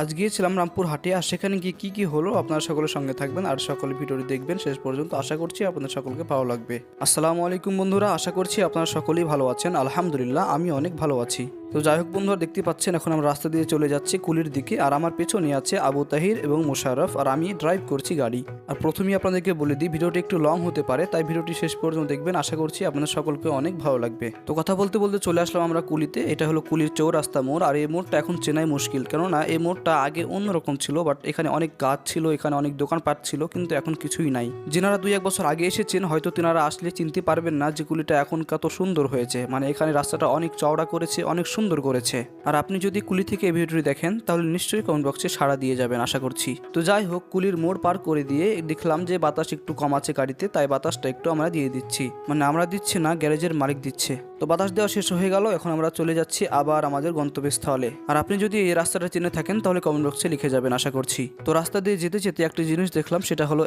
আজ গিয়েছিলাম রামপুর হাটে, আর সেখানে গিয়ে কি হলো আপনারা সকলের সঙ্গে থাকবেন আর সকলে ভিডিওটি দেখবেন শেষ পর্যন্ত। আশা করছি আপনাদের সকলকে ভালো লাগবে। আসসালামু আলাইকুম বন্ধুরা, আশা করছি আপনারা সকলেই ভালো আছেন। আলহামদুলিল্লাহ আমি অনেক ভালো আছি। তো যাই হোক বন্ধুরা, দেখতে পাচ্ছেন এখন আমরা রাস্তা দিয়ে চলে যাচ্ছি কুলির দিকে, আর আমার পেছনে আছে আবু তাহির এবং মোশাররফ, আর আমি ড্রাইভ করছি গাড়ি। আর প্রথমেই আপনাদেরকে বলে দিই, ভিডিওটি একটু লং হতে পারে, তাই ভিডিওটি শেষ পর্যন্ত দেখবেন। আশা করছি আপনাদের সকলকে অনেক ভালো লাগবে। তো কথা বলতে বলতে চলে আসলাম আমরা কুলিতে। এটা হলো কুলির চৌরাস্তা মোড়, আর এই মোড়টা এখন চেনাই মুশকিল, কেননা এই মোড়টা আগে অন্যরকম ছিল। বাট এখানে অনেক গাছ ছিল, এখানে অনেক দোকানপাট ছিল, কিন্তু এখন কিছুই নাই। যেনারা 2-1 বছর আগে এসেছেন হয়তো তেনারা আসলে চিনতে পারবেন না যে কুলিটা এখন কত সুন্দর হয়েছে। মানে এখানে রাস্তাটা অনেক চওড়া করেছে, অনেক সুন্দর করেছে। আর আপনি যদি কুলি থেকে এই ভিডিওটি দেখেন তাহলে নিশ্চয়ই কমেন্ট বক্সে সাড়া দিয়ে যাবেন আশা করছি। তো যাই হোক, কুলির মোড় পার করে দিয়ে দেখলাম যে বাতাস একটু কম আছে গাড়িতে, তাই বাতাসটা একটু আমরা দিয়ে দিচ্ছি। মানে আমরা দিচ্ছি না, গ্যারেজের মালিক দিচ্ছে। তো বাতাস দেওয়া শেষ হয়ে গেল, এখন আমরা চলে যাচ্ছি আবার আমাদের গন্তব্যস্থলে। আর আপনি যদি এই রাস্তাটা চিনে থাকেন তাহলে কমেন্ট বক্সে লিখে যাবেন আশা করছি। তো রাস্তা দিয়ে যেতে যেতে একটা জিনিস দেখলাম, সেটা হলো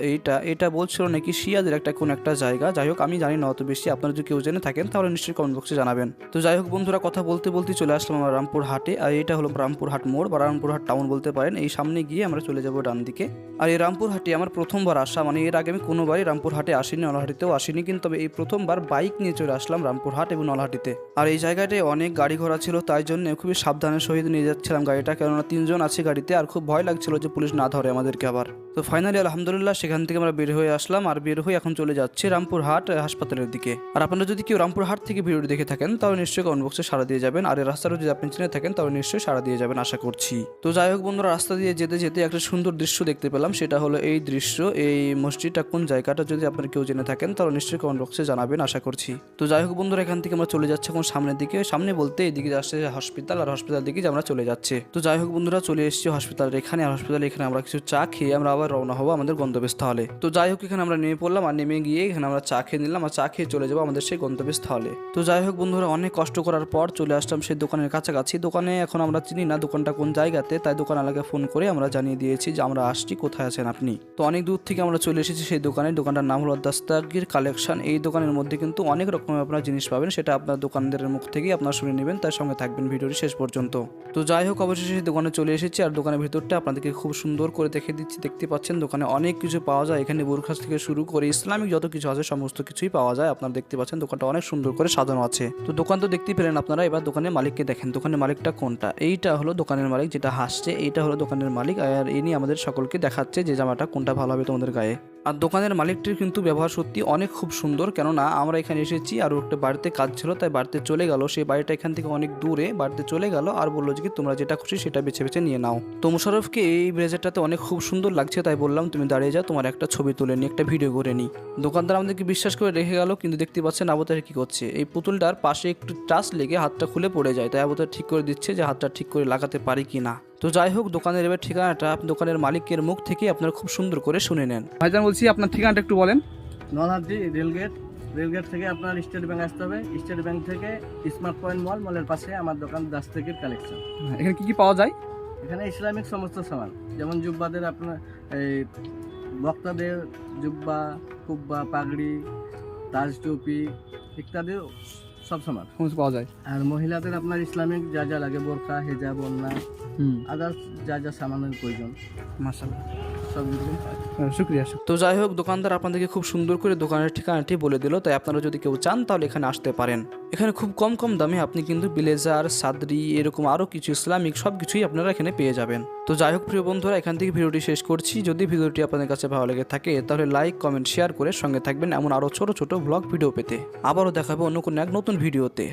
এটা বলছিল নাকি সিয়াজের কোন একটা জায়গা। যাই হোক আমি জানি না অত বেশি, আপনারা যদি কেউ জেনে থাকেন তাহলে নিশ্চয়ই কমেন্ট বক্সে জানাবেন। তো যাই হোক বন্ধুরা, কথা বলতে বলতে চলে আসলাম আমরা রামপুর হাটে, আর এটা হলো রামপুর হাট মোড় বা রামপুর হাট টাউন বলতে পারেন। এই সামনে গিয়ে আমরা চলে যাবো ডান দিকে। আর এই রামপুর হাটে আমার প্রথমবার আসা, মানে এর আগে আমি কোনোবারই রামপুর হাটে আসিনি, নলহাটিতেও আসিনি, কিন্তু তবে এই প্রথমবার বাইক নিয়ে চলে আসলাম রামপুর হাট এবং নলহাটিতে। আর এই জায়গাটায় অনেক গাড়ি ঘোড়া ছিল, তাই জন্য খুবই সাবধানের সহিত নিয়ে যাচ্ছিলাম গাড়িটা, কেননা 3 জন আছে গাড়িতে, আর খুব ভয় লাগছিল যে পুলিশ না ধরে আমাদেরকে আবার। তো ফাইনালি আলহামদুলিল্লাহ সেখান থেকে আমরা বের হয়ে আসলাম, আর বের হয়ে এখন চলে যাচ্ছি রামপুর হাট হাসপাতালের দিকে। আর আপনারা যদি কেউ রামপুর হাট থেকে ভিডিওটি দেখে থাকেন তাহলে নিশ্চয়ই কমেন্ট বক্সে সাড়া দিয়ে যাবেন, আর এই রাস্তাটা যদি আপনি চিনে থাকেন তাহলে নিশ্চয়ই সাড়া দিয়ে যাবেন আশা করছি। তো যাই হোক বন্ধুরা, রাস্তা দিয়ে যেতে যেতে একটা সুন্দর দৃশ্য দেখতে পেলাম, সেটা হলো এই দৃশ্য। এই মসজিদটা কোন জায়গাটা যদি আপনারা কেউ জেনে থাকেন তাহলে নিশ্চয়ই কমেন্ট বক্সে জানাবেন আশা করছি। তো যাই হোক বন্ধুরা, এখান থেকে আমরা চলে যাচ্ছি এখন সামনের দিকে। সামনে বলতে এদিকে আসছে হসপিটাল, আর হসপিটাল দিকে আমরা চলে যাচ্ছি। তো যাই হোক বন্ধুরা, চলে এসেছি হসপিটালের এখানে, আর হসপিটালে এখানে আমরা কিছু চা খেয়ে আমরা আবার রওনা হবো আমাদের গন্তব্যস্থলে। তো যাই হোক, এখানে আমরা নেমে পড়লাম, আর নেমে গিয়ে এখানে আমরা চা খেয়ে নিলাম, আর চা খেয়ে চলে যাবো আমাদের সেই গন্তব্যস্থলে। তো যাই হোক বন্ধুরা, অনেক কষ্ট করার পর চলে আসলাম সেই দোকানের কাছাকাছি। দোকানে এখন আমরা চিনি না দোকানটা কোন জায়গাতে, তাই দোকানওয়ালাকে ফোন করে আমরা জানিয়ে দিয়েছি যে আমরা আসছি, কোথায় আছেন আপনি। তো অনেক দূর থেকে আমরা চলে এসেছি সেই দোকানে। দোকানটার নাম হলো দাস্তাগির কালেকশন। এই দোকানের মধ্যে কিন্তু অনেক রকমের আপনারা জিনিস পাবেন, সেটা আপনার দোকানদারের মুখ থেকেই আপনারা শুনে নেবেন, তার সঙ্গে থাকবেন ভিডিওটি শেষ পর্যন্ত। তো যাই হোক, অবশেষে সেই দোকানে চলে এসেছি, আর দোকানের ভিতরটা আপনাদেরকে খুব সুন্দর করে দেখে দিচ্ছি। দেখতে পাচ্ছেন দোকানে অনেক কিছু পাওয়া যায়, এখানে বোরখা থেকে শুরু করে ইসলামিক যত কিছু আছে সমস্ত কিছুই পাওয়া যায়। আপনারা দেখতে পাচ্ছেন দোকানটা অনেক সুন্দর করে সাজানো আছে। তো দোকান তো দেখতেই পেলেন আপনারা, এবার দোকানের মালিককে দেখেন। দোকানের মালিকটা কোনটা? এইটা হলো দোকানের মালিক, যেটা হাসছে এইটা হলো দোকানের মালিক, আর ইনি আমাদের সকলকে দেখাচ্ছে যে জামাটা কোনটা ভালো হবে তোমাদের গায়ে। আর দোকানের মালিকটির কিন্তু ব্যবহার সত্যি অনেক খুব সুন্দর, কেননা আমরা এখানে এসেছি আর একটা বাড়িতে কাজ ছিল, তাই বাড়িতে চলে গেল। সেই বাড়িটা এখান থেকে অনেক দূরে, বাড়িতে চলে গেল আর বললো যে কি তোমরা যেটা খুশি সেটা বেছে বেছে নিয়ে নাও। তো মোশাররফকে এই ব্লেজারটাতে অনেক খুব সুন্দর লাগছে, তাই বললাম তুমি দাঁড়িয়ে যাও, তোমার একটা ছবি তুলে নিই, একটা ভিডিও করে নিই। দোকানদার আমাদেরকে বিশ্বাস করে রেখে গেল, কিন্তু দেখতে পাচ্ছেন আবু তাহের কি করছে, এই পুতুলটার পাশে একটু টাচ লেগে হাতটা খুলে পড়ে যায়, তাই আবু তাহের ঠিক করে দিচ্ছে যে হাতটা ঠিক করে লাগাতে পারি কি না। তো যাই হোক, দোকানের এবার ঠিকানাটা দোকানের মালিকের মুখ থেকে আপনারা খুব সুন্দর করে শুনে নেন। ভাইজান বলছি, আপনার ঠিকানাটা একটু বলেন। নলহাটি রেলগেট থেকে আপনার স্টেট ব্যাংক আসতে হবে, স্টেট ব্যাংক থেকে স্মার্ট পয়েন্ট মলের পাশে আমার দোকান দাস্তাগির কালেকশন। এখানে কি কি পাওয়া যায়? এখানে ইসলামিক সমস্ত সামান, যেমন জুব্বাদের আপনার এই বক্তাদের জুব্বা, কুব্বা, পাগড়ি, তাজ টুপি ইত্যাদি সব সামান পাওয়া যায়। আর মহিলাদের আপনার ইসলামিক যা যা লাগে, বোরকা, হেজাব, ওড়না, আদার্স যা যা সামানের প্রয়োজন, মাশাআল্লাহ সব কিছু। শুক্রিয়া। তো যাই হোক, দোকানদার আপনাদেরকে খুব সুন্দর করে দোকানের ঠিকানাটি বলে দিল, তাই আপনারা যদি কেউ চান তাহলে এখানে আসতে পারেন। এখানে খুব কম কম দামে আপনি কিন্তু ব্লেজার, সাদরি, এরকম আরও কিছু ইসলামিক সব কিছুই আপনারা এখানে পেয়ে যাবেন। তো যাই হোক প্রিয় বন্ধুরা, এখান থেকে ভিডিওটি শেষ করছি। যদি ভিডিওটি আপনাদের কাছে ভালো লেগে থাকে তাহলে লাইক, কমেন্ট, শেয়ার করে সঙ্গে থাকবেন এমন আরও ছোট ছোট ব্লগ ভিডিও পেতে। আবারও দেখাবো অন্য কোনো এক নতুন ভিডিওতে।